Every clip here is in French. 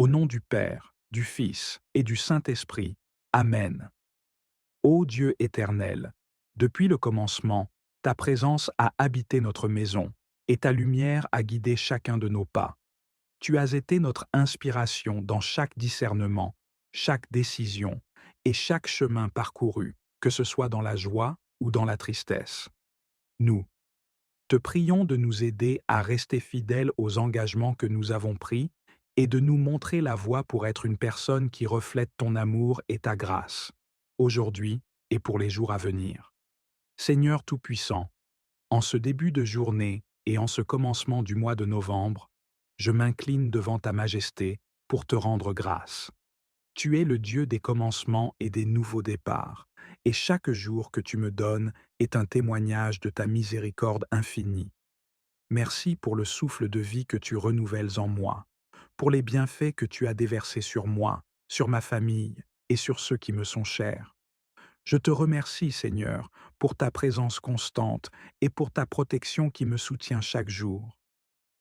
Au nom du Père, du Fils et du Saint-Esprit. Amen. Ô Dieu éternel, depuis le commencement, ta présence a habité notre maison, et ta lumière a guidé chacun de nos pas. Tu as été notre inspiration dans chaque discernement, chaque décision et chaque chemin parcouru, que ce soit dans la joie ou dans la tristesse. Nous te prions de nous aider à rester fidèles aux engagements que nous avons pris et de nous montrer la voie pour être une personne qui reflète ton amour et ta grâce, aujourd'hui et pour les jours à venir. Seigneur Tout-Puissant, en ce début de journée et en ce commencement du mois de novembre, je m'incline devant ta majesté pour te rendre grâce. Tu es le Dieu des commencements et des nouveaux départs, et chaque jour que tu me donnes est un témoignage de ta miséricorde infinie. Merci pour le souffle de vie que tu renouvelles en moi, pour les bienfaits que tu as déversés sur moi, sur ma famille et sur ceux qui me sont chers. Je te remercie, Seigneur, pour ta présence constante et pour ta protection qui me soutient chaque jour.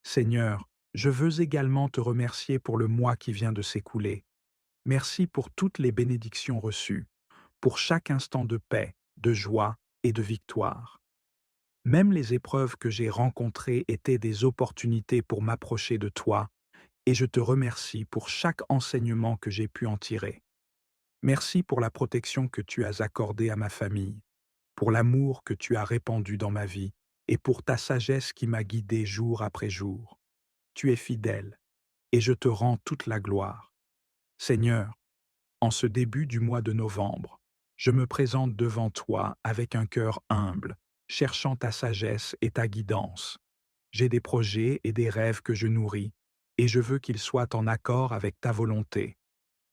Seigneur, je veux également te remercier pour le mois qui vient de s'écouler. Merci pour toutes les bénédictions reçues, pour chaque instant de paix, de joie et de victoire. Même les épreuves que j'ai rencontrées étaient des opportunités pour m'approcher de toi, et je te remercie pour chaque enseignement que j'ai pu en tirer. Merci pour la protection que tu as accordée à ma famille, pour l'amour que tu as répandu dans ma vie, et pour ta sagesse qui m'a guidé jour après jour. Tu es fidèle, et je te rends toute la gloire. Seigneur, en ce début du mois de novembre, je me présente devant toi avec un cœur humble, cherchant ta sagesse et ta guidance. J'ai des projets et des rêves que je nourris, et je veux qu'ils soient en accord avec ta volonté.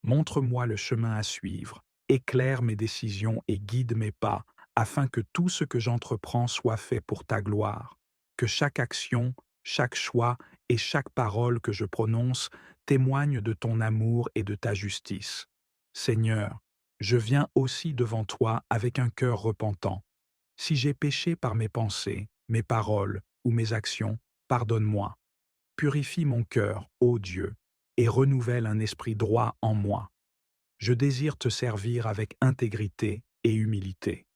Montre-moi le chemin à suivre, éclaire mes décisions et guide mes pas, afin que tout ce que j'entreprends soit fait pour ta gloire. Que chaque action, chaque choix et chaque parole que je prononce témoignent de ton amour et de ta justice. Seigneur, je viens aussi devant toi avec un cœur repentant. Si j'ai péché par mes pensées, mes paroles ou mes actions, pardonne-moi. Purifie mon cœur, ô Dieu, et renouvelle un esprit droit en moi. Je désire te servir avec intégrité et humilité.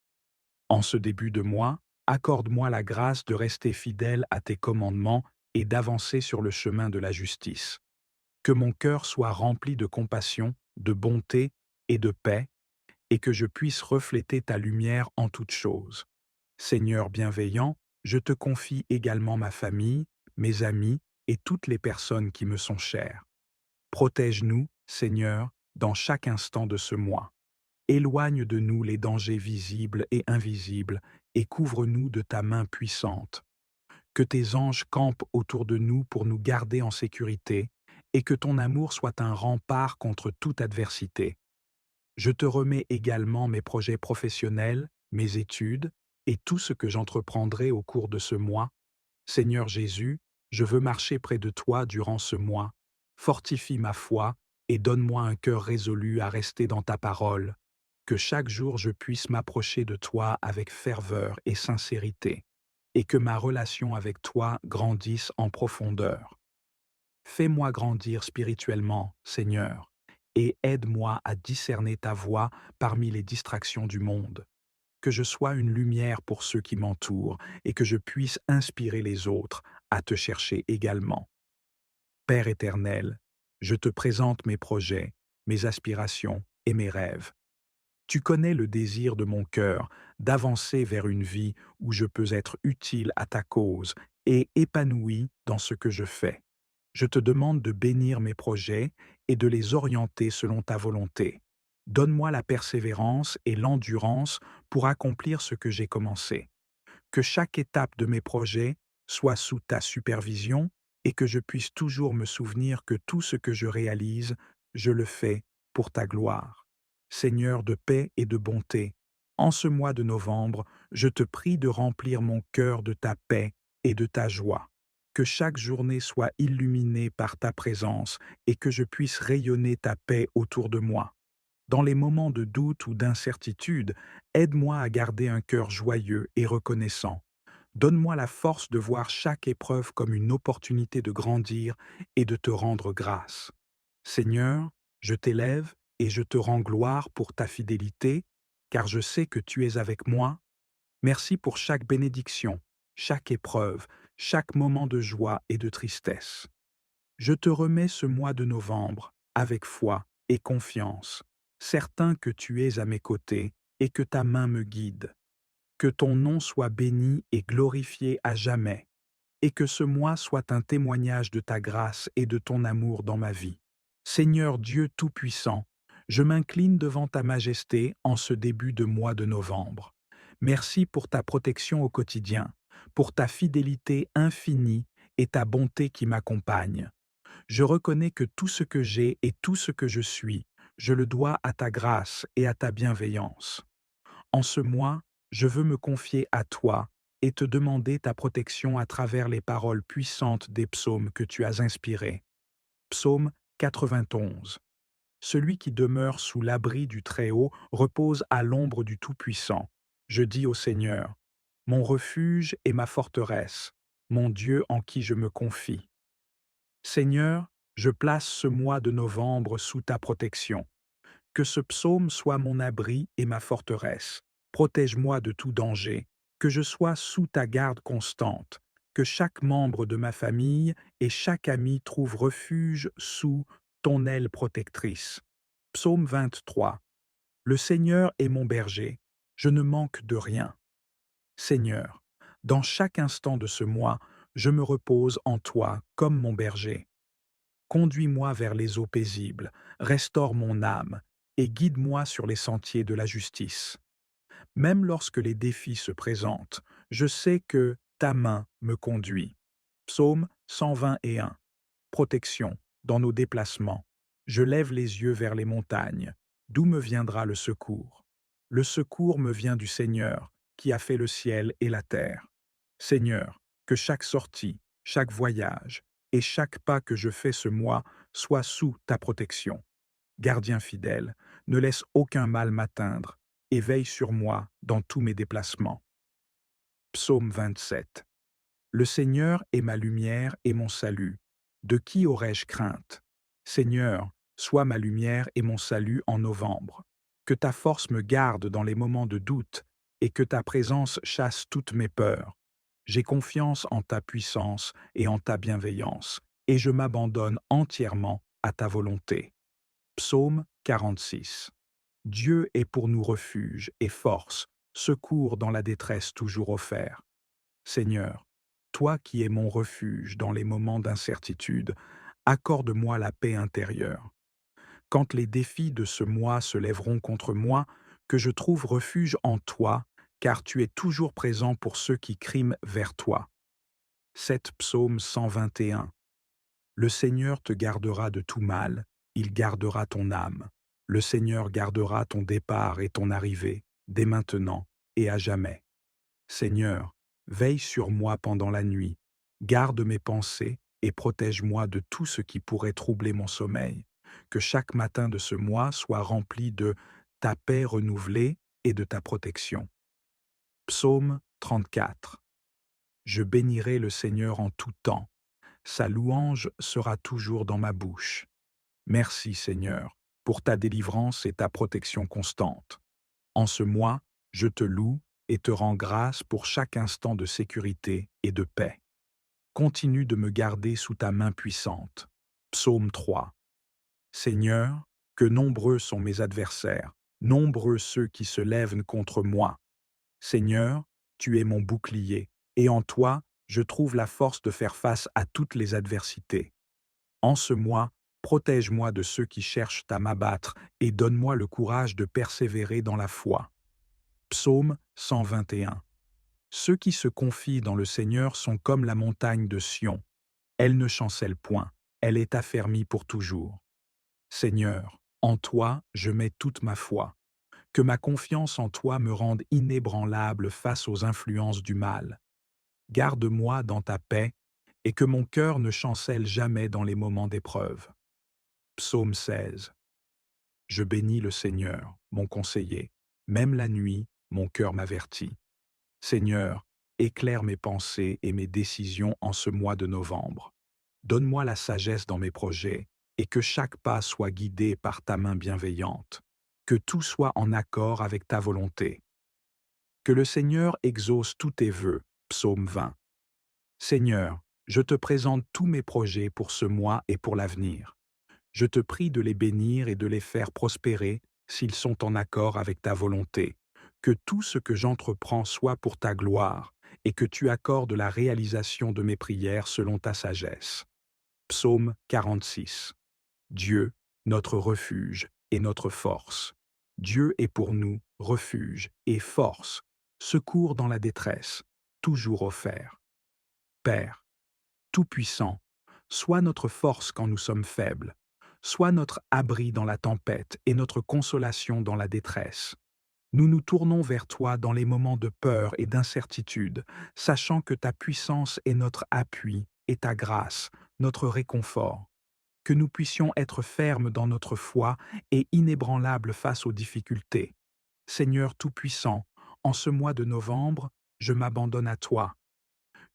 En ce début de mois, accorde-moi la grâce de rester fidèle à tes commandements et d'avancer sur le chemin de la justice. Que mon cœur soit rempli de compassion, de bonté et de paix, et que je puisse refléter ta lumière en toutes choses. Seigneur bienveillant, je te confie également ma famille, mes amis et toutes les personnes qui me sont chères. Protège-nous, Seigneur, dans chaque instant de ce mois. Éloigne de nous les dangers visibles et invisibles et couvre-nous de ta main puissante. Que tes anges campent autour de nous pour nous garder en sécurité et que ton amour soit un rempart contre toute adversité. Je te remets également mes projets professionnels, mes études et tout ce que j'entreprendrai au cours de ce mois. Seigneur Jésus, je veux marcher près de toi durant ce mois. Fortifie ma foi et donne-moi un cœur résolu à rester dans ta parole. Que chaque jour je puisse m'approcher de toi avec ferveur et sincérité, et que ma relation avec toi grandisse en profondeur. Fais-moi grandir spirituellement, Seigneur, et aide-moi à discerner ta voix parmi les distractions du monde. Que je sois une lumière pour ceux qui m'entourent et que je puisse inspirer les autres à te chercher également. Père éternel, je te présente mes projets, mes aspirations et mes rêves. Tu connais le désir de mon cœur d'avancer vers une vie où je peux être utile à ta cause et épanoui dans ce que je fais. Je te demande de bénir mes projets et de les orienter selon ta volonté. Donne-moi la persévérance et l'endurance pour accomplir ce que j'ai commencé. Que chaque étape de mes projets soit sous ta supervision et que je puisse toujours me souvenir que tout ce que je réalise, je le fais pour ta gloire. Seigneur de paix et de bonté, en ce mois de novembre, je te prie de remplir mon cœur de ta paix et de ta joie. Que chaque journée soit illuminée par ta présence et que je puisse rayonner ta paix autour de moi. Dans les moments de doute ou d'incertitude, aide-moi à garder un cœur joyeux et reconnaissant. Donne-moi la force de voir chaque épreuve comme une opportunité de grandir et de te rendre grâce. Seigneur, je t'élève et je te rends gloire pour ta fidélité, car je sais que tu es avec moi. Merci pour chaque bénédiction, chaque épreuve, chaque moment de joie et de tristesse. Je te remets ce mois de novembre avec foi et confiance, certain que tu es à mes côtés et que ta main me guide. Que ton nom soit béni et glorifié à jamais, et que ce mois soit un témoignage de ta grâce et de ton amour dans ma vie. Seigneur Dieu Tout-Puissant, je m'incline devant ta majesté en ce début de mois de novembre. Merci pour ta protection au quotidien, pour ta fidélité infinie et ta bonté qui m'accompagne. Je reconnais que tout ce que j'ai et tout ce que je suis, je le dois à ta grâce et à ta bienveillance. En ce mois, je veux me confier à toi et te demander ta protection à travers les paroles puissantes des psaumes que tu as inspirés. Psaume 91. Celui qui demeure sous l'abri du Très-Haut repose à l'ombre du Tout-Puissant. Je dis au Seigneur, mon refuge et ma forteresse, mon Dieu en qui je me confie. Seigneur, je place ce mois de novembre sous ta protection. Que ce psaume soit mon abri et ma forteresse. Protège-moi de tout danger, que je sois sous ta garde constante, que chaque membre de ma famille et chaque ami trouve refuge sous ton aile protectrice. Psaume 23. Le Seigneur est mon berger, je ne manque de rien. Seigneur, dans chaque instant de ce mois, je me repose en toi comme mon berger. Conduis-moi vers les eaux paisibles, restaure mon âme, et guide-moi sur les sentiers de la justice. Même lorsque les défis se présentent, je sais que ta main me conduit. Psaume 121. Protection dans nos déplacements. Je lève les yeux vers les montagnes. D'où me viendra le secours? Le secours me vient du Seigneur, qui a fait le ciel et la terre. Seigneur, que chaque sortie, chaque voyage et chaque pas que je fais ce mois soit sous ta protection. Gardien fidèle, ne laisse aucun mal m'atteindre et veille sur moi dans tous mes déplacements. Psaume 27. Le Seigneur est ma lumière et mon salut. De qui aurais-je crainte? Seigneur, sois ma lumière et mon salut en novembre. Que ta force me garde dans les moments de doute et que ta présence chasse toutes mes peurs. J'ai confiance en ta puissance et en ta bienveillance, et je m'abandonne entièrement à ta volonté. Psaume 46. Dieu est pour nous refuge et force, secours dans la détresse toujours offert. Seigneur, toi qui es mon refuge dans les moments d'incertitude, accorde-moi la paix intérieure. Quand les défis de ce mois se lèveront contre moi, que je trouve refuge en toi, car tu es toujours présent pour ceux qui criment vers toi. 7 Psaume 121. Le Seigneur te gardera de tout mal, il gardera ton âme. Le Seigneur gardera ton départ et ton arrivée, dès maintenant et à jamais. Seigneur, veille sur moi pendant la nuit, garde mes pensées et protège-moi de tout ce qui pourrait troubler mon sommeil. Que chaque matin de ce mois soit rempli de ta paix renouvelée et de ta protection. Psaume 34. Je bénirai le Seigneur en tout temps. Sa louange sera toujours dans ma bouche. Merci Seigneur, pour ta délivrance et ta protection constante. En ce mois, je te loue et te rends grâce pour chaque instant de sécurité et de paix. Continue de me garder sous ta main puissante. Psaume 3. Seigneur, que nombreux sont mes adversaires, nombreux ceux qui se lèvent contre moi. Seigneur, tu es mon bouclier, et en toi, je trouve la force de faire face à toutes les adversités. En ce mois, protège-moi de ceux qui cherchent à m'abattre et donne-moi le courage de persévérer dans la foi. Psaume 121. Ceux qui se confient dans le Seigneur sont comme la montagne de Sion. Elle ne chancelle point, elle est affermie pour toujours. Seigneur, en toi je mets toute ma foi. Que ma confiance en toi me rende inébranlable face aux influences du mal. Garde-moi dans ta paix, et que mon cœur ne chancelle jamais dans les moments d'épreuve. Psaume 16. Je bénis le Seigneur, mon conseiller. Même la nuit, mon cœur m'avertit. Seigneur, éclaire mes pensées et mes décisions en ce mois de novembre. Donne-moi la sagesse dans mes projets et que chaque pas soit guidé par ta main bienveillante, que tout soit en accord avec ta volonté. Que le Seigneur exauce tous tes vœux. Psaume 20. Seigneur, je te présente tous mes projets pour ce mois et pour l'avenir. Je te prie de les bénir et de les faire prospérer s'ils sont en accord avec ta volonté. Que tout ce que j'entreprends soit pour ta gloire et que tu accordes la réalisation de mes prières selon ta sagesse. Psaume 46. Dieu, notre refuge et notre force. Dieu est pour nous refuge et force, secours dans la détresse, toujours offert. Père, Tout-Puissant, sois notre force quand nous sommes faibles, sois notre abri dans la tempête et notre consolation dans la détresse. Nous nous tournons vers toi dans les moments de peur et d'incertitude, sachant que ta puissance est notre appui et ta grâce, notre réconfort. Que nous puissions être fermes dans notre foi et inébranlables face aux difficultés. Seigneur Tout-Puissant, en ce mois de novembre, je m'abandonne à toi.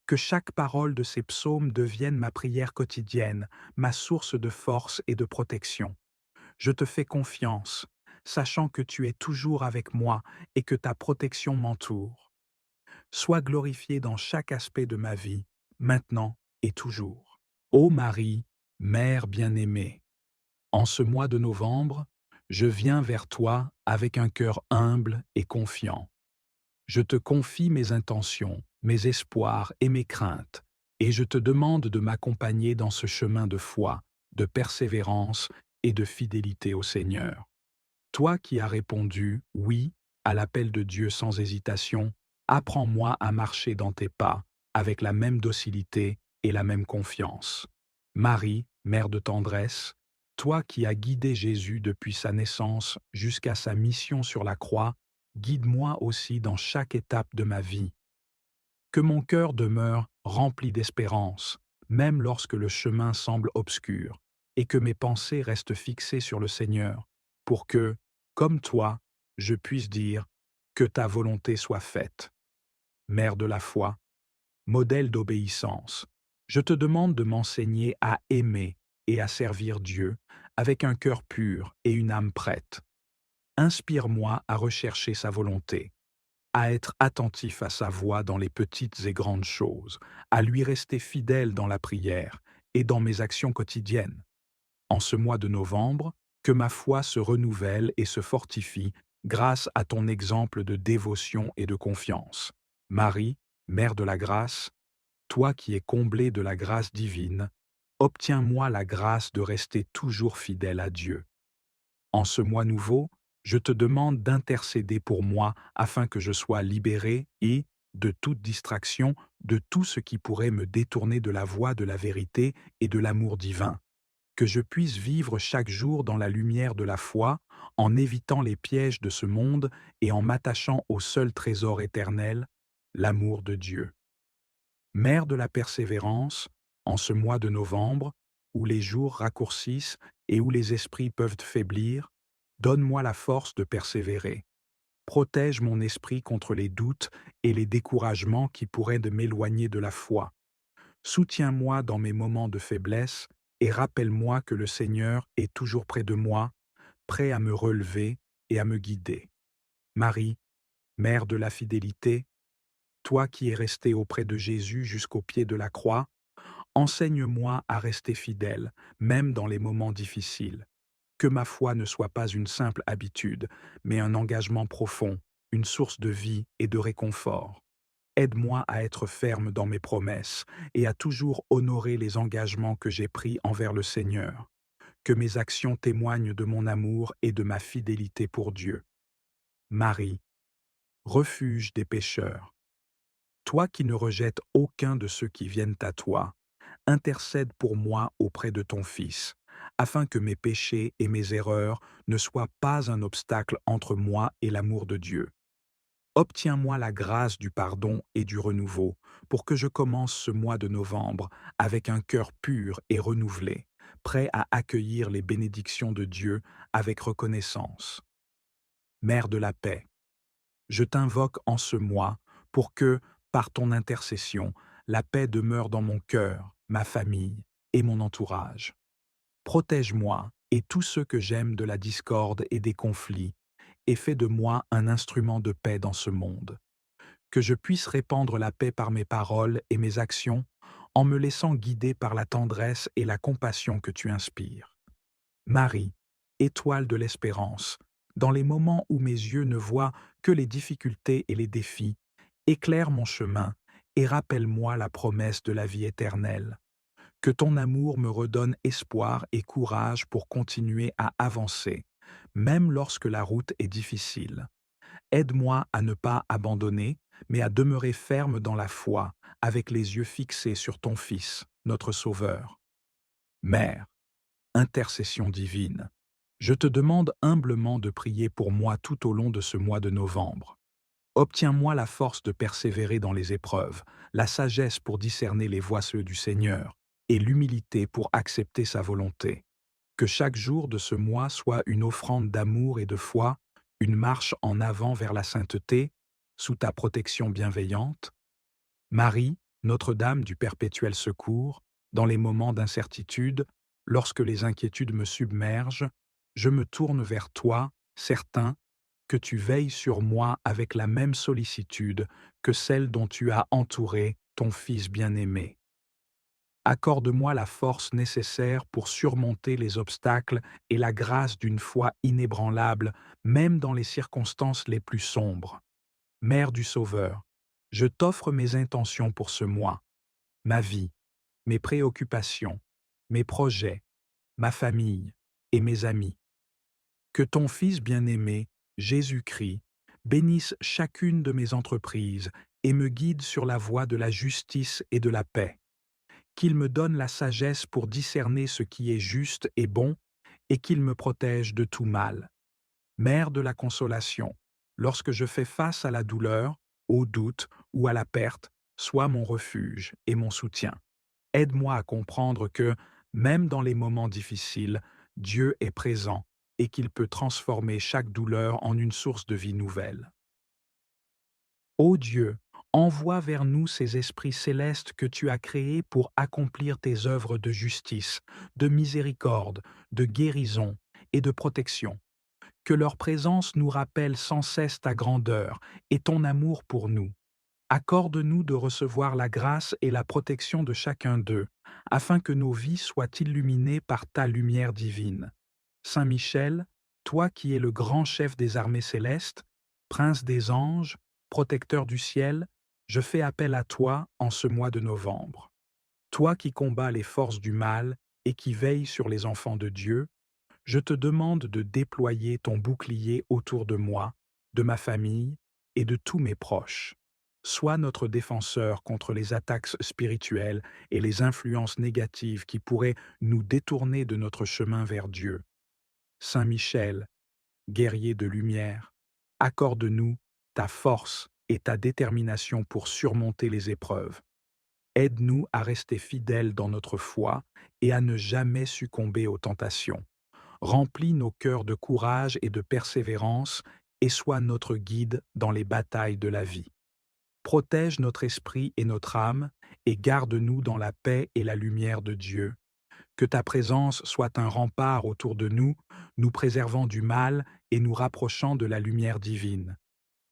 Que chaque parole de ces psaumes devienne ma prière quotidienne, ma source de force et de protection. Je te fais confiance, sachant que tu es toujours avec moi et que ta protection m'entoure. Sois glorifié dans chaque aspect de ma vie, maintenant et toujours. Ô Marie, Mère bien-aimée, en ce mois de novembre, je viens vers toi avec un cœur humble et confiant. Je te confie mes intentions, mes espoirs et mes craintes, et je te demande de m'accompagner dans ce chemin de foi, de persévérance et de fidélité au Seigneur. Toi qui as répondu « oui » à l'appel de Dieu sans hésitation, apprends-moi à marcher dans tes pas avec la même docilité et la même confiance. Marie, Mère de tendresse, toi qui as guidé Jésus depuis sa naissance jusqu'à sa mission sur la croix, guide-moi aussi dans chaque étape de ma vie. Que mon cœur demeure rempli d'espérance, même lorsque le chemin semble obscur, et que mes pensées restent fixées sur le Seigneur, pour que, comme toi, je puisse dire que ta volonté soit faite. Mère de la foi, modèle d'obéissance, je te demande de m'enseigner à aimer et à servir Dieu avec un cœur pur et une âme prête. Inspire-moi à rechercher sa volonté, à être attentif à sa voix dans les petites et grandes choses, à lui rester fidèle dans la prière et dans mes actions quotidiennes. En ce mois de novembre, que ma foi se renouvelle et se fortifie grâce à ton exemple de dévotion et de confiance. Marie, Mère de la grâce, toi qui es comblée de la grâce divine, obtiens-moi la grâce de rester toujours fidèle à Dieu. En ce mois nouveau, je te demande d'intercéder pour moi afin que je sois libéré et, de toute distraction, de tout ce qui pourrait me détourner de la voie de la vérité et de l'amour divin. Que je puisse vivre chaque jour dans la lumière de la foi, en évitant les pièges de ce monde et en m'attachant au seul trésor éternel, l'amour de Dieu. Mère de la persévérance, en ce mois de novembre, où les jours raccourcissent et où les esprits peuvent faiblir, donne-moi la force de persévérer. Protège mon esprit contre les doutes et les découragements qui pourraient de m'éloigner de la foi. Soutiens-moi dans mes moments de faiblesse et rappelle-moi que le Seigneur est toujours près de moi, prêt à me relever et à me guider. Marie, Mère de la fidélité, toi qui es restée auprès de Jésus jusqu'au pied de la croix, enseigne-moi à rester fidèle, même dans les moments difficiles. Que ma foi ne soit pas une simple habitude, mais un engagement profond, une source de vie et de réconfort. Aide-moi à être ferme dans mes promesses et à toujours honorer les engagements que j'ai pris envers le Seigneur. Que mes actions témoignent de mon amour et de ma fidélité pour Dieu. Marie, refuge des pécheurs, toi qui ne rejettes aucun de ceux qui viennent à toi, intercède pour moi auprès de ton Fils, afin que mes péchés et mes erreurs ne soient pas un obstacle entre moi et l'amour de Dieu. Obtiens-moi la grâce du pardon et du renouveau, pour que je commence ce mois de novembre avec un cœur pur et renouvelé, prêt à accueillir les bénédictions de Dieu avec reconnaissance. Mère de la paix, je t'invoque en ce mois pour que, par ton intercession, la paix demeure dans mon cœur, ma famille et mon entourage. Protège-moi et tous ceux que j'aime de la discorde et des conflits, et fais de moi un instrument de paix dans ce monde. Que je puisse répandre la paix par mes paroles et mes actions, en me laissant guider par la tendresse et la compassion que tu inspires. Marie, étoile de l'espérance, dans les moments où mes yeux ne voient que les difficultés et les défis, éclaire mon chemin et rappelle-moi la promesse de la vie éternelle. Que ton amour me redonne espoir et courage pour continuer à avancer, même lorsque la route est difficile. Aide-moi à ne pas abandonner, mais à demeurer ferme dans la foi, avec les yeux fixés sur ton Fils, notre Sauveur. Mère, intercession divine, je te demande humblement de prier pour moi tout au long de ce mois de novembre. Obtiens-moi la force de persévérer dans les épreuves, la sagesse pour discerner les voies du Seigneur, et l'humilité pour accepter sa volonté. Que chaque jour de ce mois soit une offrande d'amour et de foi, une marche en avant vers la sainteté, sous ta protection bienveillante. Marie, Notre-Dame du perpétuel secours, dans les moments d'incertitude, lorsque les inquiétudes me submergent, je me tourne vers toi, certain que tu veilles sur moi avec la même sollicitude que celle dont tu as entouré ton Fils bien-aimé. Accorde-moi la force nécessaire pour surmonter les obstacles et la grâce d'une foi inébranlable, même dans les circonstances les plus sombres. Mère du Sauveur, je t'offre mes intentions pour ce mois, ma vie, mes préoccupations, mes projets, ma famille et mes amis. Que ton Fils bien-aimé, Jésus-Christ, bénisse chacune de mes entreprises et me guide sur la voie de la justice et de la paix. Qu'il me donne la sagesse pour discerner ce qui est juste et bon, et qu'il me protège de tout mal. Mère de la consolation, lorsque je fais face à la douleur, au doute ou à la perte, sois mon refuge et mon soutien. Aide-moi à comprendre que, même dans les moments difficiles, Dieu est présent et qu'il peut transformer chaque douleur en une source de vie nouvelle. Ô Dieu, envoie vers nous ces esprits célestes que tu as créés pour accomplir tes œuvres de justice, de miséricorde, de guérison et de protection. Que leur présence nous rappelle sans cesse ta grandeur et ton amour pour nous. Accorde-nous de recevoir la grâce et la protection de chacun d'eux, afin que nos vies soient illuminées par ta lumière divine. Saint Michel, toi qui es le grand chef des armées célestes, prince des anges, protecteur du ciel, je fais appel à toi en ce mois de novembre. Toi qui combats les forces du mal et qui veilles sur les enfants de Dieu, je te demande de déployer ton bouclier autour de moi, de ma famille et de tous mes proches. Sois notre défenseur contre les attaques spirituelles et les influences négatives qui pourraient nous détourner de notre chemin vers Dieu. Saint Michel, guerrier de lumière, accorde-nous ta force et ta détermination pour surmonter les épreuves. Aide-nous à rester fidèles dans notre foi et à ne jamais succomber aux tentations. Remplis nos cœurs de courage et de persévérance et sois notre guide dans les batailles de la vie. Protège notre esprit et notre âme et garde-nous dans la paix et la lumière de Dieu. Que ta présence soit un rempart autour de nous, nous préservant du mal et nous rapprochant de la lumière divine.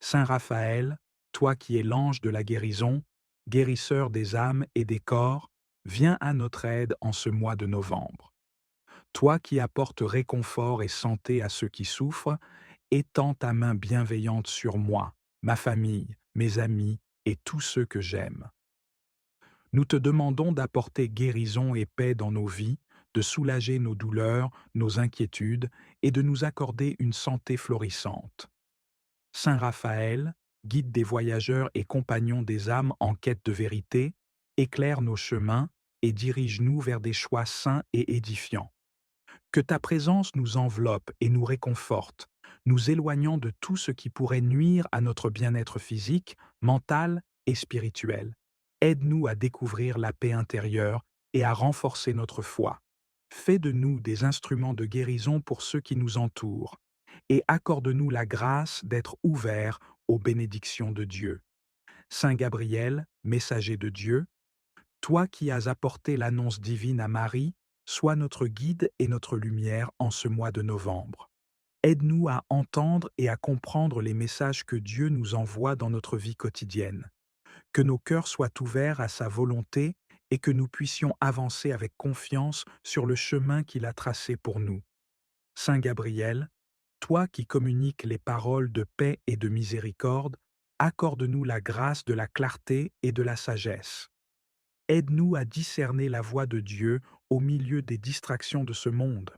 Saint Raphaël, toi qui es l'ange de la guérison, guérisseur des âmes et des corps, viens à notre aide en ce mois de novembre. Toi qui apportes réconfort et santé à ceux qui souffrent, étends ta main bienveillante sur moi, ma famille, mes amis et tous ceux que j'aime. Nous te demandons d'apporter guérison et paix dans nos vies, de soulager nos douleurs, nos inquiétudes et de nous accorder une santé florissante. Saint Raphaël, guide des voyageurs et compagnon des âmes en quête de vérité, éclaire nos chemins et dirige-nous vers des choix sains et édifiants. Que ta présence nous enveloppe et nous réconforte, nous éloignant de tout ce qui pourrait nuire à notre bien-être physique, mental et spirituel. Aide-nous à découvrir la paix intérieure et à renforcer notre foi. Fais de nous des instruments de guérison pour ceux qui nous entourent et accorde-nous la grâce d'être ouverts aux bénédictions de Dieu. Saint Gabriel, messager de Dieu, toi qui as apporté l'annonce divine à Marie, Sois notre guide et notre lumière en ce mois de novembre. Aide-nous à entendre et à comprendre les messages que Dieu nous envoie dans notre vie quotidienne. Que nos cœurs soient ouverts à sa volonté et que nous puissions avancer avec confiance sur le chemin qu'il a tracé pour nous. Saint Gabriel, toi qui communiques les paroles de paix et de miséricorde, accorde-nous la grâce de la clarté et de la sagesse. Aide-nous à discerner la voix de Dieu au milieu des distractions de ce monde.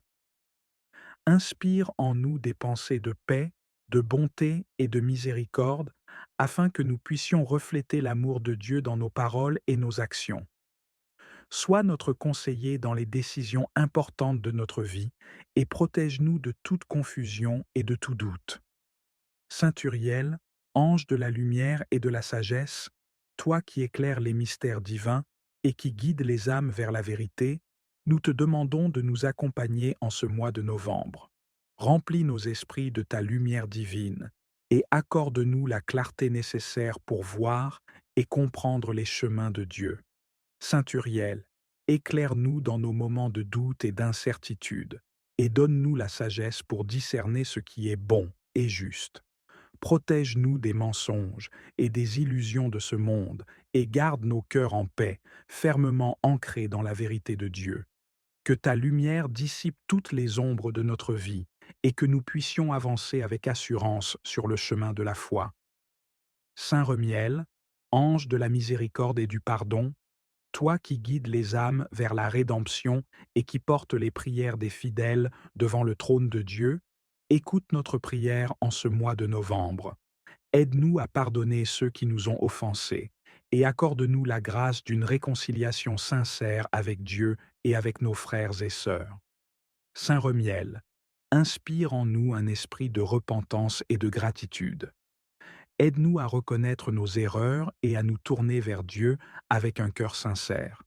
Inspire en nous des pensées de paix, de bonté et de miséricorde, afin que nous puissions refléter l'amour de Dieu dans nos paroles et nos actions. Sois notre conseiller dans les décisions importantes de notre vie et protège-nous de toute confusion et de tout doute. Saint Uriel, ange de la lumière et de la sagesse, toi qui éclaires les mystères divins et qui guides les âmes vers la vérité, nous te demandons de nous accompagner en ce mois de novembre. Remplis nos esprits de ta lumière divine et accorde-nous la clarté nécessaire pour voir et comprendre les chemins de Dieu. Saint Uriel, éclaire-nous dans nos moments de doute et d'incertitude, et donne-nous la sagesse pour discerner ce qui est bon et juste. Protège-nous des mensonges et des illusions de ce monde, et garde nos cœurs en paix, fermement ancrés dans la vérité de Dieu. Que ta lumière dissipe toutes les ombres de notre vie, et que nous puissions avancer avec assurance sur le chemin de la foi. Saint Remiel, ange de la miséricorde et du pardon, toi qui guides les âmes vers la rédemption et qui portes les prières des fidèles devant le trône de Dieu, écoute notre prière en ce mois de novembre. Aide-nous à pardonner ceux qui nous ont offensés et accorde-nous la grâce d'une réconciliation sincère avec Dieu et avec nos frères et sœurs. Saint Remiel, inspire en nous un esprit de repentance et de gratitude. Aide-nous à reconnaître nos erreurs et à nous tourner vers Dieu avec un cœur sincère.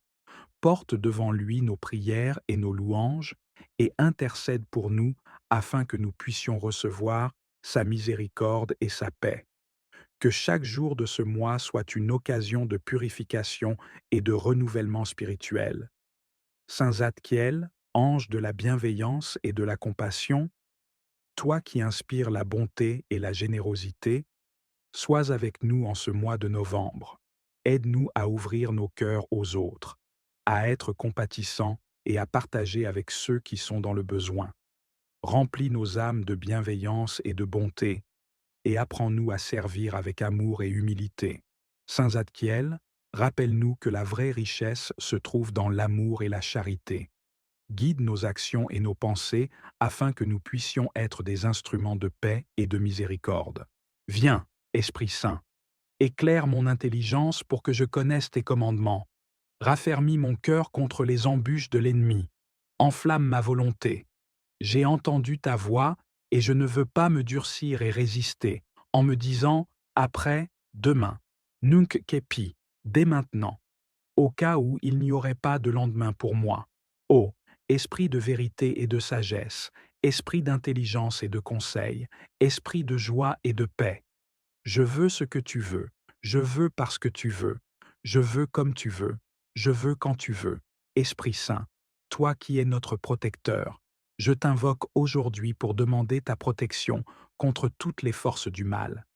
Porte devant lui nos prières et nos louanges et intercède pour nous afin que nous puissions recevoir sa miséricorde et sa paix. Que chaque jour de ce mois soit une occasion de purification et de renouvellement spirituel. Saint Zadkiel, ange de la bienveillance et de la compassion, toi qui inspires la bonté et la générosité, sois avec nous en ce mois de novembre. Aide-nous à ouvrir nos cœurs aux autres, à être compatissants et à partager avec ceux qui sont dans le besoin. Remplis nos âmes de bienveillance et de bonté, et apprends-nous à servir avec amour et humilité. Saint Zadkiel, rappelle-nous que la vraie richesse se trouve dans l'amour et la charité. Guide nos actions et nos pensées afin que nous puissions être des instruments de paix et de miséricorde. Viens, Esprit Saint, éclaire mon intelligence pour que je connaisse tes commandements. Raffermis mon cœur contre les embûches de l'ennemi. Enflamme ma volonté. J'ai entendu ta voix et je ne veux pas me durcir et résister, en me disant après, demain, nunc kepi, dès maintenant, au cas où il n'y aurait pas de lendemain pour moi. Ô esprit de vérité et de sagesse, esprit d'intelligence et de conseil, esprit de joie et de paix, je veux ce que tu veux, je veux parce que tu veux, je veux comme tu veux, je veux quand tu veux. Esprit Saint, toi qui es notre protecteur, je t'invoque aujourd'hui pour demander ta protection contre toutes les forces du mal.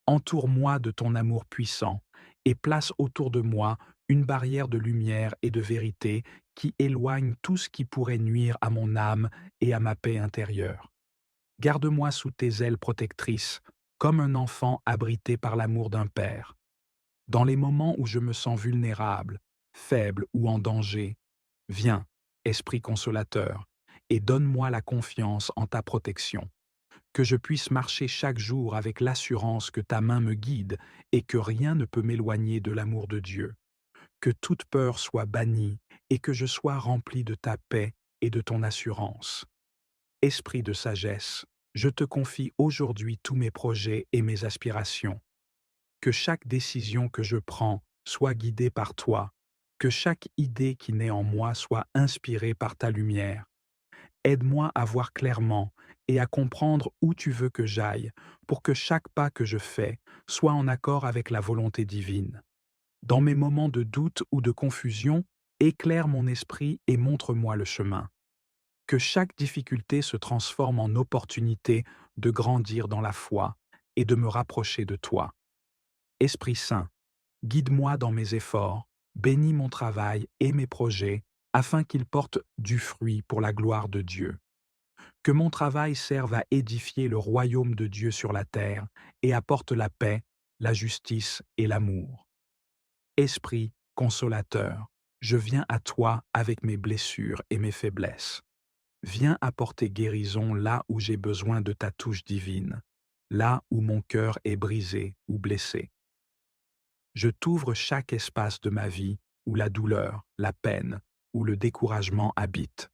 Entoure-moi de ton amour puissant et place autour de moi une barrière de lumière et de vérité qui éloigne tout ce qui pourrait nuire à mon âme et à ma paix intérieure. Garde-moi sous tes ailes protectrices, comme un enfant abrité par l'amour d'un père. Dans les moments où je me sens vulnérable, faible ou en danger, viens, Esprit consolateur, et donne-moi la confiance en ta protection. Que je puisse marcher chaque jour avec l'assurance que ta main me guide et que rien ne peut m'éloigner de l'amour de Dieu. Que toute peur soit bannie et que je sois rempli de ta paix et de ton assurance. Esprit de sagesse, je te confie aujourd'hui tous mes projets et mes aspirations. Que chaque décision que je prends soit guidée par toi, que chaque idée qui naît en moi soit inspirée par ta lumière. Aide-moi à voir clairement et à comprendre où tu veux que j'aille, pour que chaque pas que je fais soit en accord avec la volonté divine. Dans mes moments de doute ou de confusion, Éclaire mon esprit et montre-moi le chemin. Que chaque difficulté se transforme en opportunité de grandir dans la foi et de me rapprocher de toi. Esprit Saint, guide-moi dans mes efforts, bénis mon travail et mes projets, afin qu'ils portent du fruit pour la gloire de Dieu. Que mon travail serve à édifier le royaume de Dieu sur la terre et apporte la paix, la justice et l'amour. Esprit consolateur, je viens à toi avec mes blessures et mes faiblesses. Viens apporter guérison là où j'ai besoin de ta touche divine, là où mon cœur est brisé ou blessé. Je t'ouvre chaque espace de ma vie où la douleur, la peine ou le découragement habitent.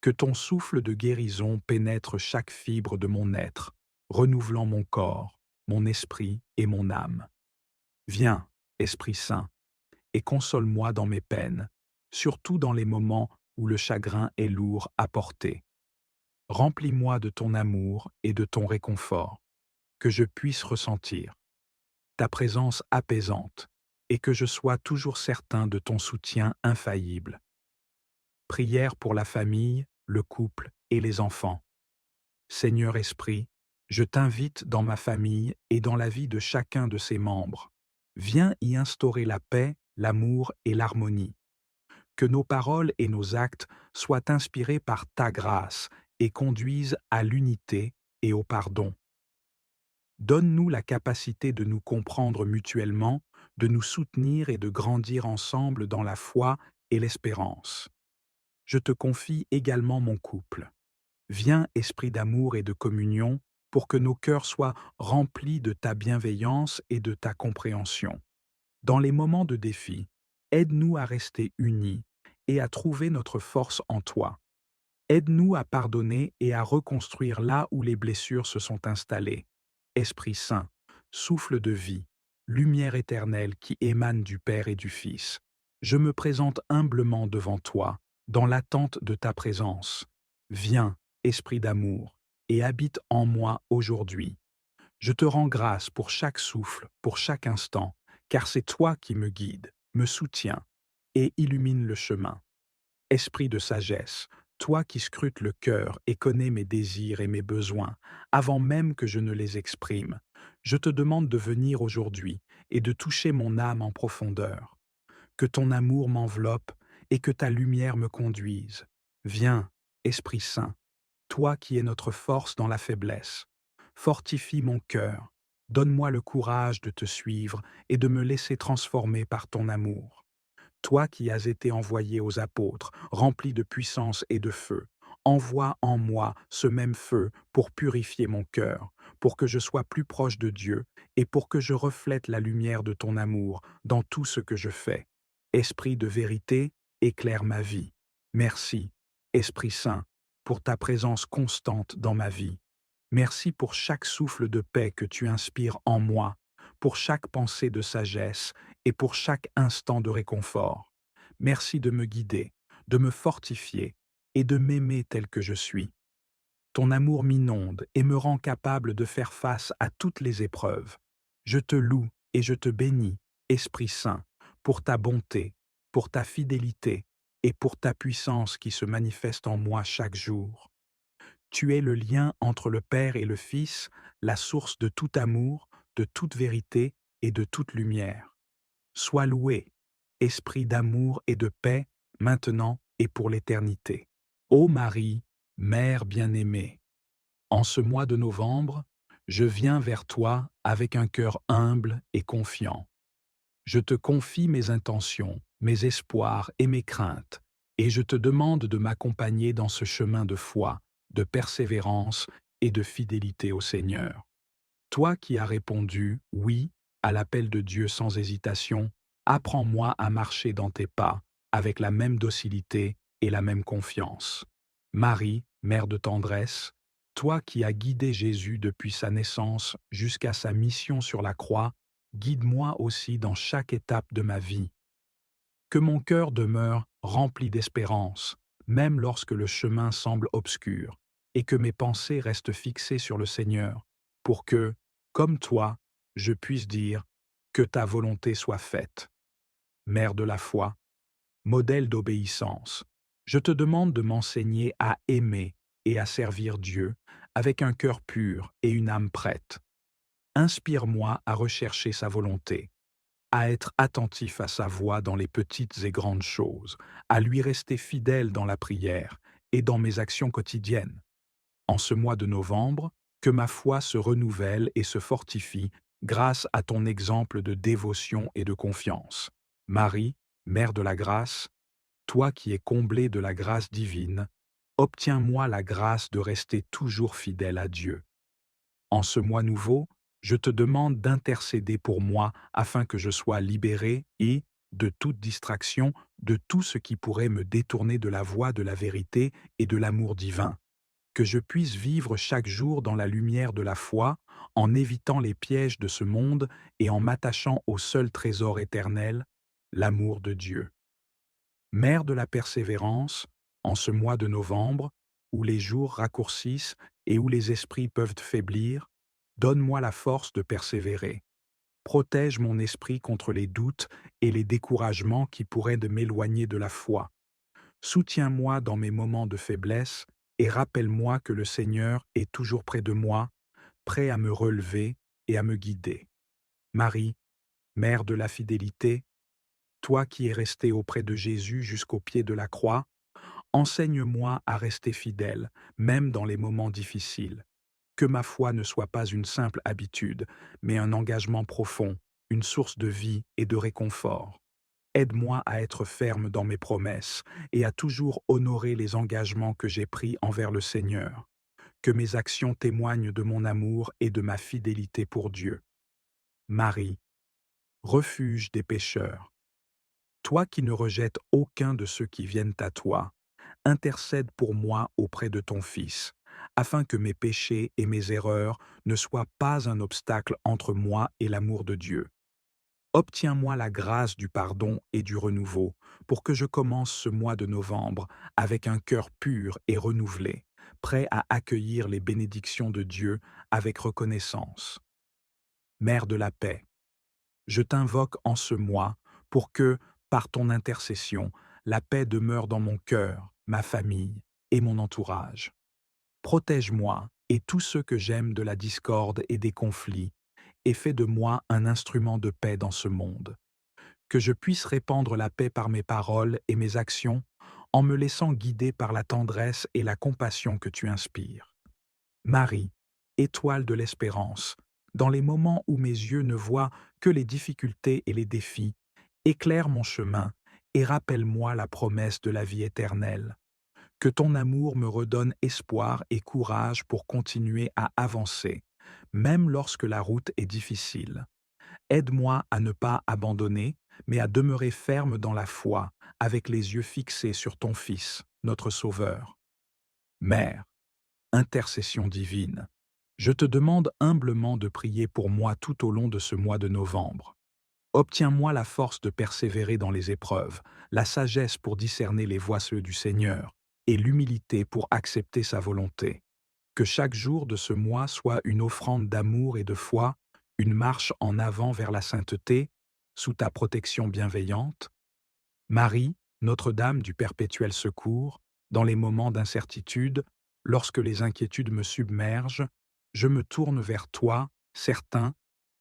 Que ton souffle de guérison pénètre chaque fibre de mon être, renouvelant mon corps, mon esprit et mon âme. Viens, Esprit Saint, et console-moi dans mes peines, surtout dans les moments où le chagrin est lourd à porter. Remplis-moi de ton amour et de ton réconfort, que je puisse ressentir ta présence apaisante et que je sois toujours certain de ton soutien infaillible. Prière pour la famille, le couple et les enfants. Seigneur Esprit, je t'invite dans ma famille et dans la vie de chacun de ses membres. Viens y instaurer la paix, l'amour et l'harmonie. Que nos paroles et nos actes soient inspirés par ta grâce et conduisent à l'unité et au pardon. Donne-nous la capacité de nous comprendre mutuellement, de nous soutenir et de grandir ensemble dans la foi et l'espérance. Je te confie également mon couple. Viens, esprit d'amour et de communion, pour que nos cœurs soient remplis de ta bienveillance et de ta compréhension. Dans les moments de défi, aide-nous à rester unis et à trouver notre force en toi. Aide-nous à pardonner et à reconstruire là où les blessures se sont installées. Esprit Saint, souffle de vie, lumière éternelle qui émane du Père et du Fils, je me présente humblement devant toi, dans l'attente de ta présence. Viens, Esprit d'amour, et habite en moi aujourd'hui. Je te rends grâce pour chaque souffle, pour chaque instant, car c'est toi qui me guides, me soutiens et illumine le chemin. Esprit de sagesse, toi qui scrutes le cœur et connais mes désirs et mes besoins, avant même que je ne les exprime, je te demande de venir aujourd'hui et de toucher mon âme en profondeur. Que ton amour m'enveloppe et que ta lumière me conduise. Viens, Esprit Saint, toi qui es notre force dans la faiblesse. Fortifie mon cœur, donne-moi le courage de te suivre et de me laisser transformer par ton amour. Toi qui as été envoyé aux apôtres, rempli de puissance et de feu, envoie en moi ce même feu pour purifier mon cœur, pour que je sois plus proche de Dieu et pour que je reflète la lumière de ton amour dans tout ce que je fais. Esprit de vérité, éclaire ma vie. Merci, Esprit Saint, pour ta présence constante dans ma vie. Merci pour chaque souffle de paix que tu inspires en moi, pour chaque pensée de sagesse et pour chaque instant de réconfort. Merci de me guider, de me fortifier et de m'aimer tel que je suis. Ton amour m'inonde et me rend capable de faire face à toutes les épreuves. Je te loue et je te bénis, Esprit Saint, pour ta bonté, pour ta fidélité et pour ta puissance qui se manifeste en moi chaque jour. Tu es le lien entre le Père et le Fils, la source de tout amour, de toute vérité et de toute lumière. Sois loué, Esprit d'amour et de paix, maintenant et pour l'éternité. Ô Marie, Mère bien-aimée, en ce mois de novembre, je viens vers toi avec un cœur humble et confiant. Je te confie mes intentions, mes espoirs et mes craintes, et je te demande de m'accompagner dans ce chemin de foi, de persévérance et de fidélité au Seigneur. Toi qui as répondu « oui » à l'appel de Dieu sans hésitation, apprends-moi à marcher dans tes pas avec la même docilité et la même confiance. Marie, Mère de tendresse, toi qui as guidé Jésus depuis sa naissance jusqu'à sa mission sur la croix, guide-moi aussi dans chaque étape de ma vie. Que mon cœur demeure rempli d'espérance, même lorsque le chemin semble obscur, et que mes pensées restent fixées sur le Seigneur, pour que, comme toi, je puisse dire « Que ta volonté soit faite ». Mère de la foi, modèle d'obéissance. Je te demande de m'enseigner à aimer et à servir Dieu avec un cœur pur et une âme prête. Inspire-moi à rechercher sa volonté, à être attentif à sa voix dans les petites et grandes choses, à lui rester fidèle dans la prière et dans mes actions quotidiennes. En ce mois de novembre, que ma foi se renouvelle et se fortifie grâce à ton exemple de dévotion et de confiance. Marie, Mère de la grâce, toi qui es comblée de la grâce divine, obtiens-moi la grâce de rester toujours fidèle à Dieu. En ce mois nouveau, je te demande d'intercéder pour moi afin que je sois libéré et, de toute distraction, de tout ce qui pourrait me détourner de la voie de la vérité et de l'amour divin, que je puisse vivre chaque jour dans la lumière de la foi, en évitant les pièges de ce monde et en m'attachant au seul trésor éternel, l'amour de Dieu. Mère de la persévérance, en ce mois de novembre, où les jours raccourcissent et où les esprits peuvent faiblir, donne-moi la force de persévérer. Protège mon esprit contre les doutes et les découragements qui pourraient de m'éloigner de la foi. Soutiens-moi dans mes moments de faiblesse et rappelle-moi que le Seigneur est toujours près de moi, prêt à me relever et à me guider. Marie, Mère de la fidélité, toi qui es restée auprès de Jésus jusqu'au pied de la croix, enseigne-moi à rester fidèle, même dans les moments difficiles. Que ma foi ne soit pas une simple habitude, mais un engagement profond, une source de vie et de réconfort. Aide-moi à être ferme dans mes promesses et à toujours honorer les engagements que j'ai pris envers le Seigneur. Que mes actions témoignent de mon amour et de ma fidélité pour Dieu. Marie, refuge des pécheurs, toi qui ne rejettes aucun de ceux qui viennent à toi, intercède pour moi auprès de ton Fils, afin que mes péchés et mes erreurs ne soient pas un obstacle entre moi et l'amour de Dieu. Obtiens-moi la grâce du pardon et du renouveau, pour que je commence ce mois de novembre avec un cœur pur et renouvelé, prêt à accueillir les bénédictions de Dieu avec reconnaissance. Mère de la paix, je t'invoque en ce mois pour que, par ton intercession, la paix demeure dans mon cœur, ma famille et mon entourage. Protège-moi et tous ceux que j'aime de la discorde et des conflits, et fais de moi un instrument de paix dans ce monde. Que je puisse répandre la paix par mes paroles et mes actions, en me laissant guider par la tendresse et la compassion que tu inspires. Marie, étoile de l'espérance, dans les moments où mes yeux ne voient que les difficultés et les défis, éclaire mon chemin et rappelle-moi la promesse de la vie éternelle. Que ton amour me redonne espoir et courage pour continuer à avancer, même lorsque la route est difficile. Aide-moi à ne pas abandonner, mais à demeurer ferme dans la foi, avec les yeux fixés sur ton Fils, notre Sauveur. Mère, intercession divine, je te demande humblement de prier pour moi tout au long de ce mois de novembre. Obtiens-moi la force de persévérer dans les épreuves, la sagesse pour discerner les voies du Seigneur, et l'humilité pour accepter sa volonté. Que chaque jour de ce mois soit une offrande d'amour et de foi, une marche en avant vers la sainteté, sous ta protection bienveillante. Marie, Notre-Dame du perpétuel secours, dans les moments d'incertitude, lorsque les inquiétudes me submergent, je me tourne vers toi, certain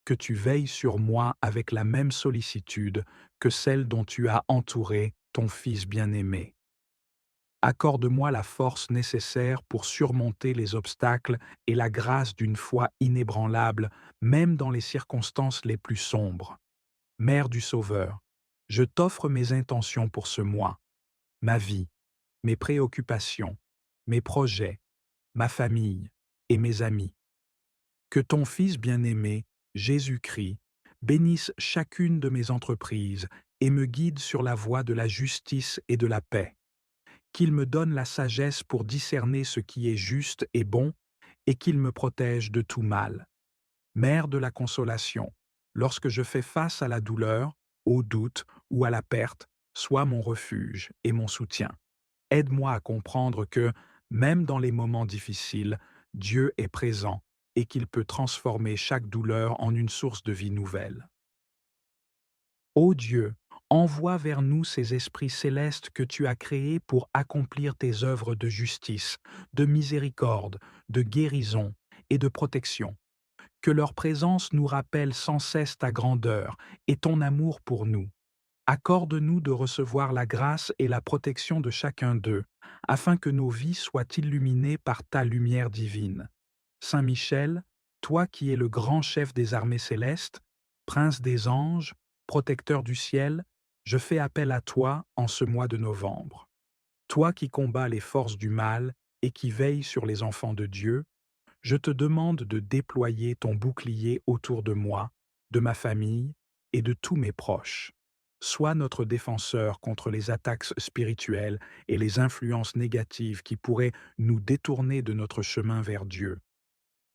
que tu veilles sur moi avec la même sollicitude que celle dont tu as entouré ton Fils bien-aimé. Accorde-moi la force nécessaire pour surmonter les obstacles et la grâce d'une foi inébranlable, même dans les circonstances les plus sombres. Mère du Sauveur, je t'offre mes intentions pour ce mois, ma vie, mes préoccupations, mes projets, ma famille et mes amis. Que ton Fils bien-aimé, Jésus-Christ, bénisse chacune de mes entreprises et me guide sur la voie de la justice et de la paix. Qu'il me donne la sagesse pour discerner ce qui est juste et bon, et qu'il me protège de tout mal. Mère de la consolation, lorsque je fais face à la douleur, au doute ou à la perte, sois mon refuge et mon soutien. Aide-moi à comprendre que, même dans les moments difficiles, Dieu est présent et qu'il peut transformer chaque douleur en une source de vie nouvelle. Ô Dieu, Envoie vers nous ces esprits célestes que tu as créés pour accomplir tes œuvres de justice, de miséricorde, de guérison et de protection. Que leur présence nous rappelle sans cesse ta grandeur et ton amour pour nous. Accorde-nous de recevoir la grâce et la protection de chacun d'eux, afin que nos vies soient illuminées par ta lumière divine. Saint Michel, toi qui es le grand chef des armées célestes, prince des anges, protecteur du ciel, je fais appel à toi en ce mois de novembre. Toi qui combats les forces du mal et qui veilles sur les enfants de Dieu, je te demande de déployer ton bouclier autour de moi, de ma famille et de tous mes proches. Sois notre défenseur contre les attaques spirituelles et les influences négatives qui pourraient nous détourner de notre chemin vers Dieu.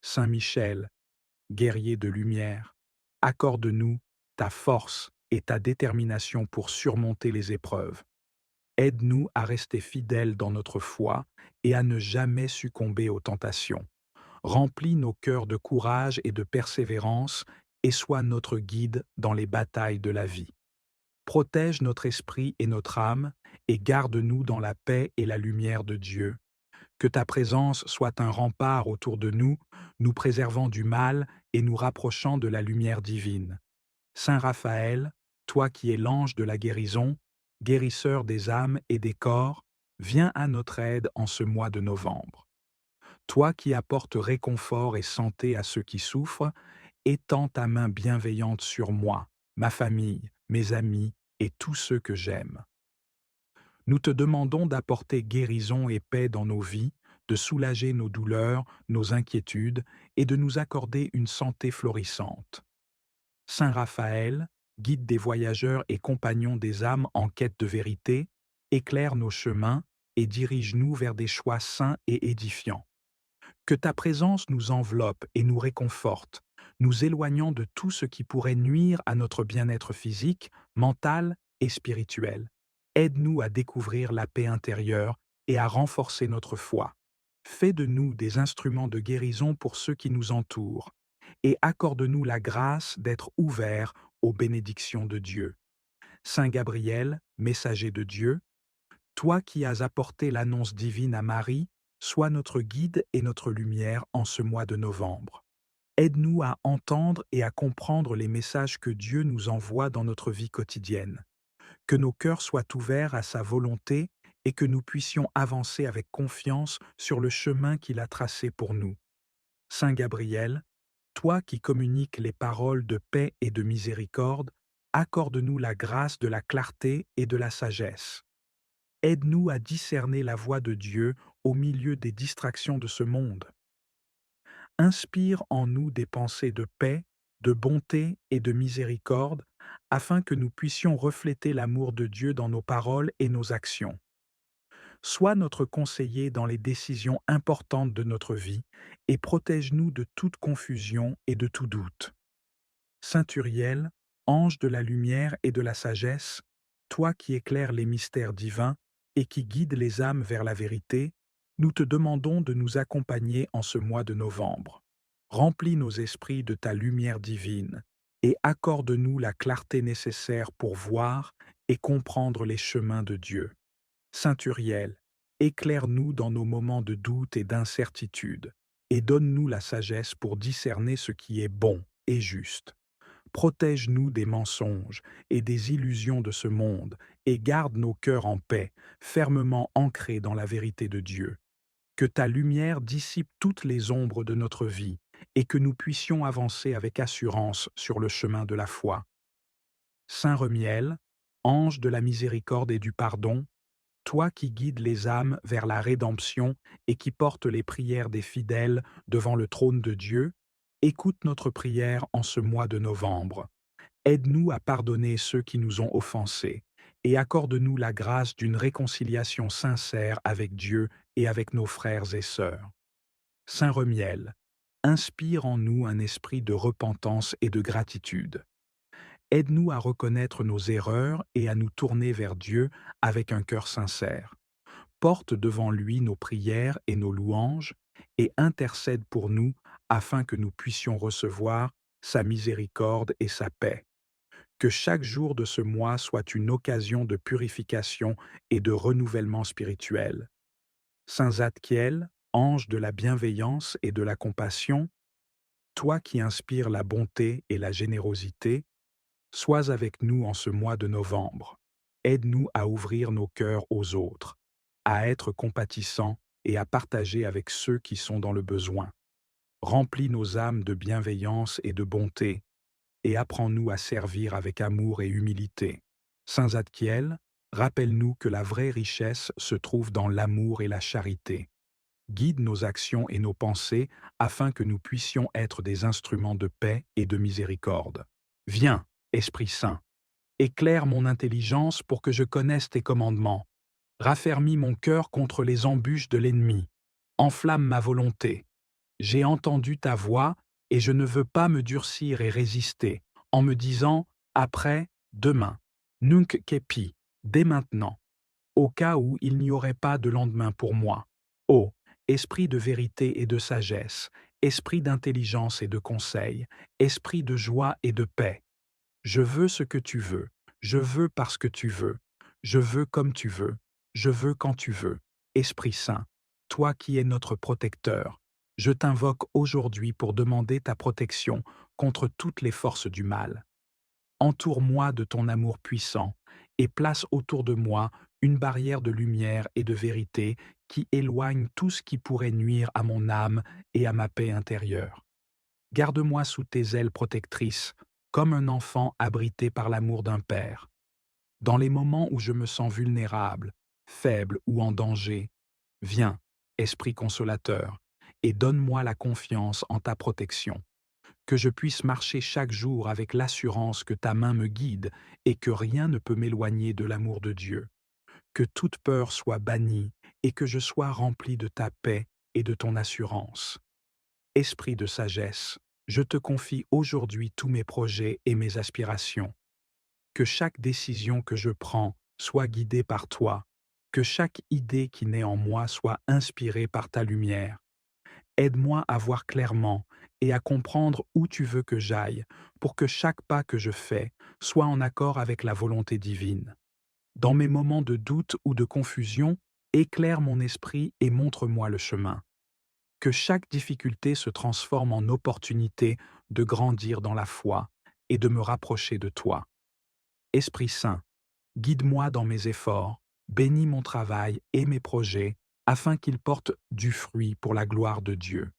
Saint Michel, guerrier de lumière, accorde-nous ta force et ta détermination pour surmonter les épreuves. Aide-nous à rester fidèles dans notre foi et à ne jamais succomber aux tentations. Remplis nos cœurs de courage et de persévérance et sois notre guide dans les batailles de la vie. Protège notre esprit et notre âme et garde-nous dans la paix et la lumière de Dieu. Que ta présence soit un rempart autour de nous, nous préservant du mal et nous rapprochant de la lumière divine. Saint Raphaël, toi qui es l'ange de la guérison, guérisseur des âmes et des corps, viens à notre aide en ce mois de novembre. Toi qui apportes réconfort et santé à ceux qui souffrent, étends ta main bienveillante sur moi, ma famille, mes amis et tous ceux que j'aime. Nous te demandons d'apporter guérison et paix dans nos vies, de soulager nos douleurs, nos inquiétudes et de nous accorder une santé florissante. Saint Raphaël, guide des voyageurs et compagnon des âmes en quête de vérité, éclaire nos chemins et dirige-nous vers des choix sains et édifiants. Que ta présence nous enveloppe et nous réconforte, nous éloignant de tout ce qui pourrait nuire à notre bien-être physique, mental et spirituel. Aide-nous à découvrir la paix intérieure et à renforcer notre foi. Fais de nous des instruments de guérison pour ceux qui nous entourent et accorde-nous la grâce d'être ouverts aux bénédictions de Dieu. Saint Gabriel, messager de Dieu, toi qui as apporté l'annonce divine à Marie, sois notre guide et notre lumière en ce mois de novembre. Aide-nous à entendre et à comprendre les messages que Dieu nous envoie dans notre vie quotidienne. Que nos cœurs soient ouverts à sa volonté et que nous puissions avancer avec confiance sur le chemin qu'il a tracé pour nous. Saint Gabriel, toi qui communiques les paroles de paix et de miséricorde, accorde-nous la grâce de la clarté et de la sagesse. Aide-nous à discerner la voix de Dieu au milieu des distractions de ce monde. Inspire en nous des pensées de paix, de bonté et de miséricorde, afin que nous puissions refléter l'amour de Dieu dans nos paroles et nos actions. Sois notre conseiller dans les décisions importantes de notre vie et protège-nous de toute confusion et de tout doute. Saint Uriel, ange de la lumière et de la sagesse, toi qui éclaires les mystères divins et qui guides les âmes vers la vérité, nous te demandons de nous accompagner en ce mois de novembre. Remplis nos esprits de ta lumière divine et accorde-nous la clarté nécessaire pour voir et comprendre les chemins de Dieu. Saint Uriel, éclaire-nous dans nos moments de doute et d'incertitude et donne-nous la sagesse pour discerner ce qui est bon et juste. Protège-nous des mensonges et des illusions de ce monde et garde nos cœurs en paix, fermement ancrés dans la vérité de Dieu. Que ta lumière dissipe toutes les ombres de notre vie et que nous puissions avancer avec assurance sur le chemin de la foi. Saint Remiel, ange de la miséricorde et du pardon, toi qui guides les âmes vers la rédemption et qui portes les prières des fidèles devant le trône de Dieu, écoute notre prière en ce mois de novembre. Aide-nous à pardonner ceux qui nous ont offensés et accorde-nous la grâce d'une réconciliation sincère avec Dieu et avec nos frères et sœurs. Saint Remiel, inspire en nous un esprit de repentance et de gratitude. Aide-nous à reconnaître nos erreurs et à nous tourner vers Dieu avec un cœur sincère. Porte devant lui nos prières et nos louanges et intercède pour nous afin que nous puissions recevoir sa miséricorde et sa paix. Que chaque jour de ce mois soit une occasion de purification et de renouvellement spirituel. Saint Zadkiel, ange de la bienveillance et de la compassion, toi qui inspires la bonté et la générosité, sois avec nous en ce mois de novembre. Aide-nous à ouvrir nos cœurs aux autres, à être compatissants et à partager avec ceux qui sont dans le besoin. Remplis nos âmes de bienveillance et de bonté, et apprends-nous à servir avec amour et humilité. Saint Zadkiel, rappelle-nous que la vraie richesse se trouve dans l'amour et la charité. Guide nos actions et nos pensées afin que nous puissions être des instruments de paix et de miséricorde. Viens, Esprit Saint, éclaire mon intelligence pour que je connaisse tes commandements. Raffermis mon cœur contre les embûches de l'ennemi. Enflamme ma volonté. J'ai entendu ta voix et je ne veux pas me durcir et résister, en me disant après, demain, nunc kepi, dès maintenant, au cas où il n'y aurait pas de lendemain pour moi. Ô esprit de vérité et de sagesse, esprit d'intelligence et de conseil, esprit de joie et de paix, je veux ce que tu veux, je veux parce que tu veux, je veux comme tu veux, je veux quand tu veux. Esprit Saint, toi qui es notre protecteur, je t'invoque aujourd'hui pour demander ta protection contre toutes les forces du mal. Entoure-moi de ton amour puissant et place autour de moi une barrière de lumière et de vérité qui éloigne tout ce qui pourrait nuire à mon âme et à ma paix intérieure. Garde-moi sous tes ailes protectrices, comme un enfant abrité par l'amour d'un père. Dans les moments où je me sens vulnérable, faible ou en danger, viens, Esprit consolateur, et donne-moi la confiance en ta protection. Que je puisse marcher chaque jour avec l'assurance que ta main me guide et que rien ne peut m'éloigner de l'amour de Dieu. Que toute peur soit bannie et que je sois rempli de ta paix et de ton assurance. Esprit de sagesse, je te confie aujourd'hui tous mes projets et mes aspirations. Que chaque décision que je prends soit guidée par toi, que chaque idée qui naît en moi soit inspirée par ta lumière. Aide-moi à voir clairement et à comprendre où tu veux que j'aille pour que chaque pas que je fais soit en accord avec la volonté divine. Dans mes moments de doute ou de confusion, éclaire mon esprit et montre-moi le chemin. Que chaque difficulté se transforme en opportunité de grandir dans la foi et de me rapprocher de toi. Esprit Saint, guide-moi dans mes efforts, bénis mon travail et mes projets afin qu'ils portent du fruit pour la gloire de Dieu.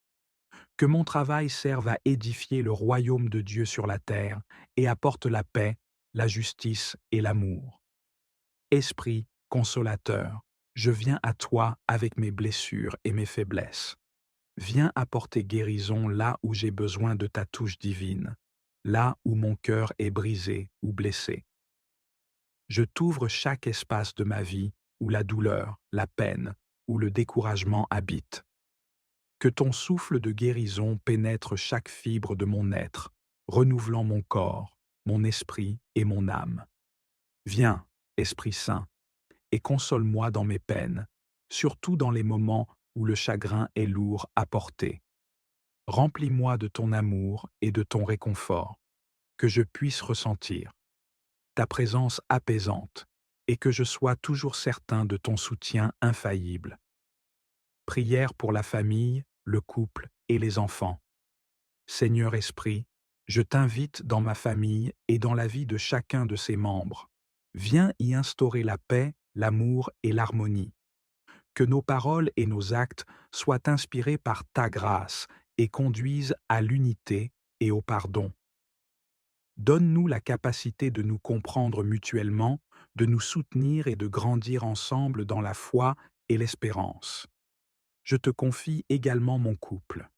Que mon travail serve à édifier le royaume de Dieu sur la terre et apporte la paix, la justice et l'amour. Esprit consolateur, je viens à toi avec mes blessures et mes faiblesses. Viens apporter guérison là où j'ai besoin de ta touche divine, là où mon cœur est brisé ou blessé. Je t'ouvre chaque espace de ma vie où la douleur, la peine ou le découragement habitent. Que ton souffle de guérison pénètre chaque fibre de mon être, renouvelant mon corps, mon esprit et mon âme. Viens, Esprit Saint, et console-moi dans mes peines, surtout dans les moments où le chagrin est lourd à porter. Remplis-moi de ton amour et de ton réconfort, que je puisse ressentir ta présence apaisante et que je sois toujours certain de ton soutien infaillible. Prière pour la famille, le couple et les enfants. Seigneur Esprit, je t'invite dans ma famille et dans la vie de chacun de ses membres. Viens y instaurer la paix, l'amour et l'harmonie. Que nos paroles et nos actes soient inspirés par ta grâce et conduisent à l'unité et au pardon. Donne-nous la capacité de nous comprendre mutuellement, de nous soutenir et de grandir ensemble dans la foi et l'espérance. Je te confie également mon couple.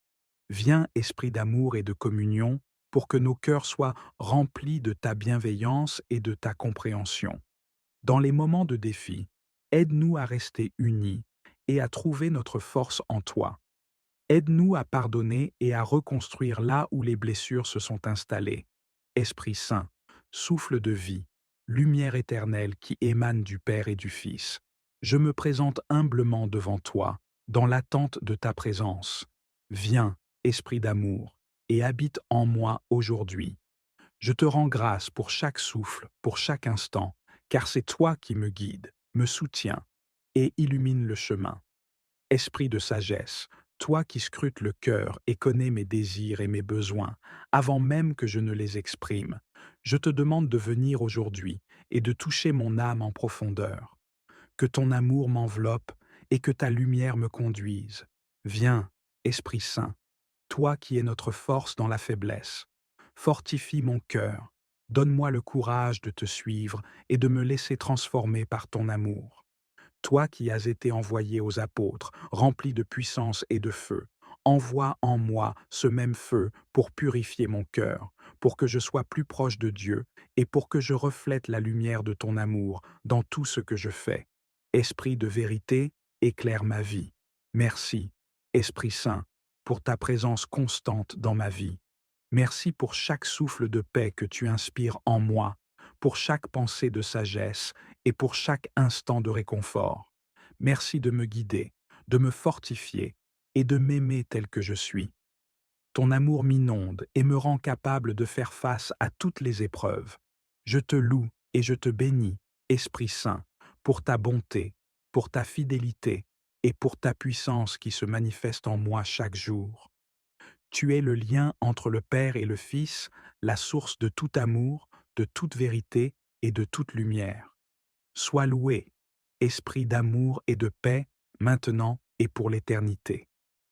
Viens, esprit d'amour et de communion, pour que nos cœurs soient remplis de ta bienveillance et de ta compréhension. Dans les moments de défi, aide-nous à rester unis et à trouver notre force en toi. Aide-nous à pardonner et à reconstruire là où les blessures se sont installées. Esprit Saint, souffle de vie, lumière éternelle qui émane du Père et du Fils, je me présente humblement devant toi, dans l'attente de ta présence. Viens, Esprit d'amour, et habite en moi aujourd'hui. Je te rends grâce pour chaque souffle, pour chaque instant, car c'est toi qui me guides, me soutiens et illumine le chemin. Esprit de sagesse, toi qui scrutes le cœur et connais mes désirs et mes besoins, avant même que je ne les exprime, je te demande de venir aujourd'hui et de toucher mon âme en profondeur. Que ton amour m'enveloppe et que ta lumière me conduise. Viens, Esprit Saint, toi qui es notre force dans la faiblesse. Fortifie mon cœur, donne-moi le courage de te suivre et de me laisser transformer par ton amour. Toi qui as été envoyé aux apôtres, rempli de puissance et de feu, envoie en moi ce même feu pour purifier mon cœur, pour que je sois plus proche de Dieu et pour que je reflète la lumière de ton amour dans tout ce que je fais. Esprit de vérité, éclaire ma vie. Merci, Esprit Saint, pour ta présence constante dans ma vie. Merci pour chaque souffle de paix que tu inspires en moi, pour chaque pensée de sagesse et pour chaque instant de réconfort. Merci de me guider, de me fortifier et de m'aimer tel que je suis. Ton amour m'inonde et me rend capable de faire face à toutes les épreuves. Je te loue et je te bénis, Esprit Saint, pour ta bonté, pour ta fidélité et pour ta puissance qui se manifeste en moi chaque jour. Tu es le lien entre le Père et le Fils, la source de tout amour, de toute vérité et de toute lumière. Sois loué, esprit d'amour et de paix, maintenant et pour l'éternité.